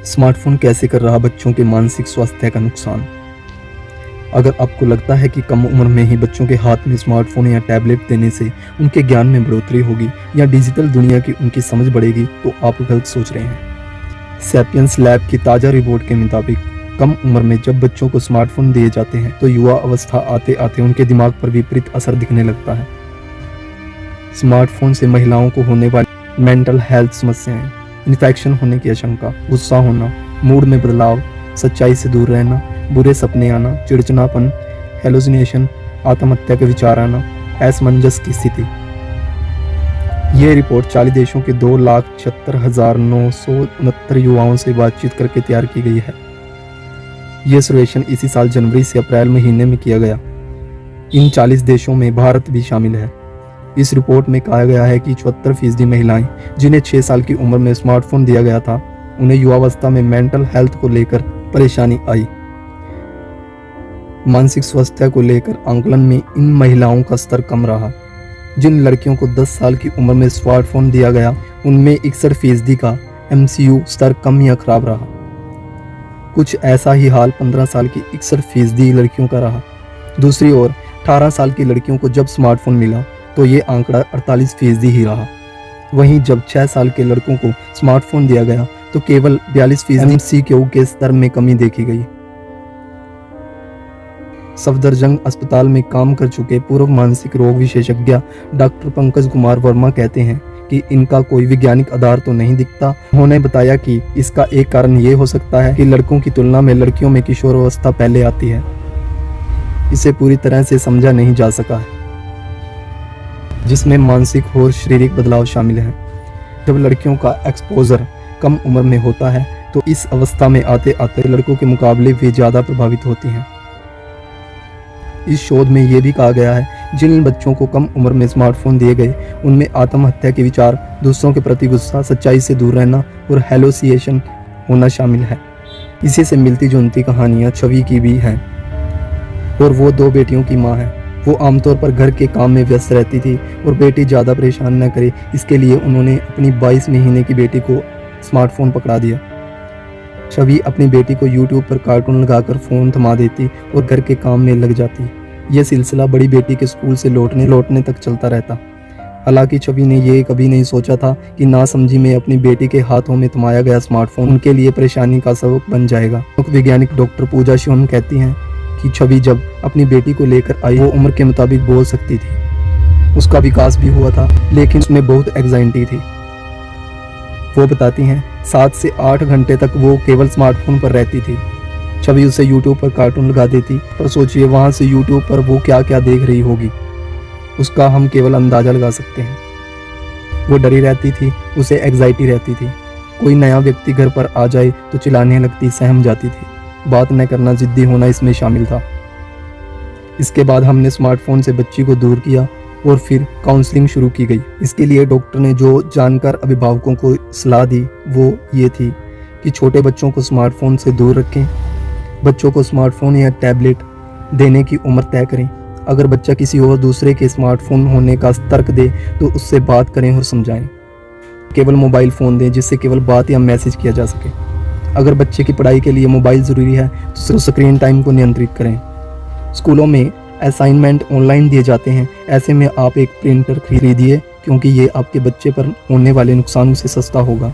Smartphone कैसे कर रहा बच्चों के मानसिक स्वास्थ्य का नुकसान। अगर आपको लगता है कि कम उम्र में ही बच्चों के हाथ में स्मार्टफोन या टैबलेट देने से उनके ज्ञान में बढ़ोतरी होगी या डिजिटल दुनिया की उनकी समझ बढ़ेगी, तो आप गलत सोच रहे हैं। सैपियंस लैब की ताज़ा रिपोर्ट के मुताबिक कम उम्र में जब बच्चों को स्मार्टफोन दिए जाते हैं तो युवा अवस्था आते आते उनके दिमाग पर विपरीत असर दिखने लगता है। स्मार्टफोन से महिलाओं को होने वाली मेंटल हेल्थ समस्याएं, इन्फेक्शन होने की आशंका, गुस्सा होना, मूड में बदलाव, सच्चाई से दूर रहना, बुरे सपने आना, चिड़चिड़ापन, हेलुसिनेशन, आत्महत्या के विचार आना, असमंजस की स्थिति। ये रिपोर्ट 40 देशों के 2,76,969 युवाओं से बातचीत करके तैयार की गई है। यह सर्वेक्षण इसी साल जनवरी से अप्रैल महीने में किया गया। इन 40 देशों में भारत भी शामिल है। इस रिपोर्ट में कहा गया है कि 74% महिलाएं जिन्हें 6 साल की उम्र में स्मार्टफोन दिया गया था, उन्हें युवावस्था में मेंटल हेल्थ को लेकर परेशानी आई। मानसिक स्वास्थ्य को लेकर आंकलन में इन महिलाओं का स्तर कम रहा। जिन लड़कियों को 10 साल की उम्र में स्मार्टफोन दिया गया, उनमें 61% का MCU स्तर कम या खराब रहा। कुछ ऐसा ही हाल 15 साल की 61% लड़कियों का रहा। दूसरी ओर 18 साल की लड़कियों को जब स्मार्टफोन मिला तो ये आंकड़ा 48% ही रहा। वहीं जब 6 साल के लड़कों को स्मार्टफोन दिया गया तो केवल 42% MCU के स्तर में कमी देखी गई। सफदरजंग अस्पताल में काम कर चुके पूर्व मानसिक रोग विशेषज्ञ डॉक्टर पंकज कुमार वर्मा कहते हैं कि इनका कोई वैज्ञानिक आधार तो नहीं दिखता। उन्होंने बताया कि इसका एक कारण ये हो सकता है कि लड़कों की तुलना में लड़कियों में किशोरावस्था पहले आती है। इसे पूरी तरह से समझा नहीं जा सका है, जिसमें मानसिक और शारीरिक बदलाव शामिल हैं। जब लड़कियों का एक्सपोजर कम उम्र में होता है तो इस अवस्था में आते आते लड़कों के मुकाबले वे ज़्यादा प्रभावित होती हैं। इस शोध में यह भी कहा गया है जिन बच्चों को कम उम्र में स्मार्टफोन दिए गए उनमें आत्महत्या के विचार, दूसरों के प्रति गुस्सा, सच्चाई से दूर रहना और हेलुसिनेशन होना शामिल है। इसी से मिलती जुलती कहानियाँ छवि की भी हैं और वो 2 बेटियों की माँ है। वो आमतौर पर घर के काम में व्यस्त रहती थी और बेटी ज़्यादा परेशान न करे इसके लिए उन्होंने अपनी 22 महीने की बेटी को स्मार्टफोन पकड़ा दिया। छवि अपनी बेटी को YouTube पर कार्टून लगाकर फ़ोन थमा देती और घर के काम में लग जाती। यह सिलसिला बड़ी बेटी के स्कूल से लौटने तक चलता रहता। हालांकि छवि ने यह कभी नहीं सोचा था कि नासमझी में अपनी बेटी के हाथों में थमाया गया स्मार्टफोन उनके लिए परेशानी का सबब बन जाएगा। वैज्ञानिक डॉक्टर पूजा शिवम कहती हैं कि छवि जब अपनी बेटी को लेकर आई वो उम्र के मुताबिक बोल सकती थी, उसका विकास भी हुआ था, लेकिन उसमें बहुत एंग्जाइटी थी। वो बताती हैं 7 से 8 घंटे तक वो केवल स्मार्टफोन पर रहती थी। छवि उसे YouTube पर कार्टून लगा देती, पर सोचिए वहाँ से YouTube पर वो क्या क्या देख रही होगी, उसका हम केवल अंदाज़ा लगा सकते हैं। वो डरी रहती थी, उसे एंग्जाइटी रहती थी। कोई नया व्यक्ति घर पर आ जाए तो चिल्लाने लगती, सहम जाती थी। बात न करना, जिद्दी होना इसमें शामिल था। इसके बाद हमने स्मार्टफोन से बच्ची को दूर किया और फिर काउंसलिंग शुरू की गई। इसके लिए डॉक्टर ने जो जानकर अभिभावकों को सलाह दी वो ये थी कि छोटे बच्चों को स्मार्टफोन से दूर रखें। बच्चों को स्मार्टफोन या टैबलेट देने की उम्र तय करें। अगर बच्चा किसी और दूसरे के स्मार्टफोन होने का तर्क दे तो उससे बात करें और समझाएं। केवल मोबाइल फ़ोन दें जिससे केवल बात या मैसेज किया जा सके। अगर बच्चे की पढ़ाई के लिए मोबाइल ज़रूरी है तो स्क्रीन टाइम को नियंत्रित करें। स्कूलों में असाइनमेंट ऑनलाइन दिए जाते हैं, ऐसे में आप एक प्रिंटर खरीदिए क्योंकि ये आपके बच्चे पर होने वाले नुकसान से सस्ता होगा।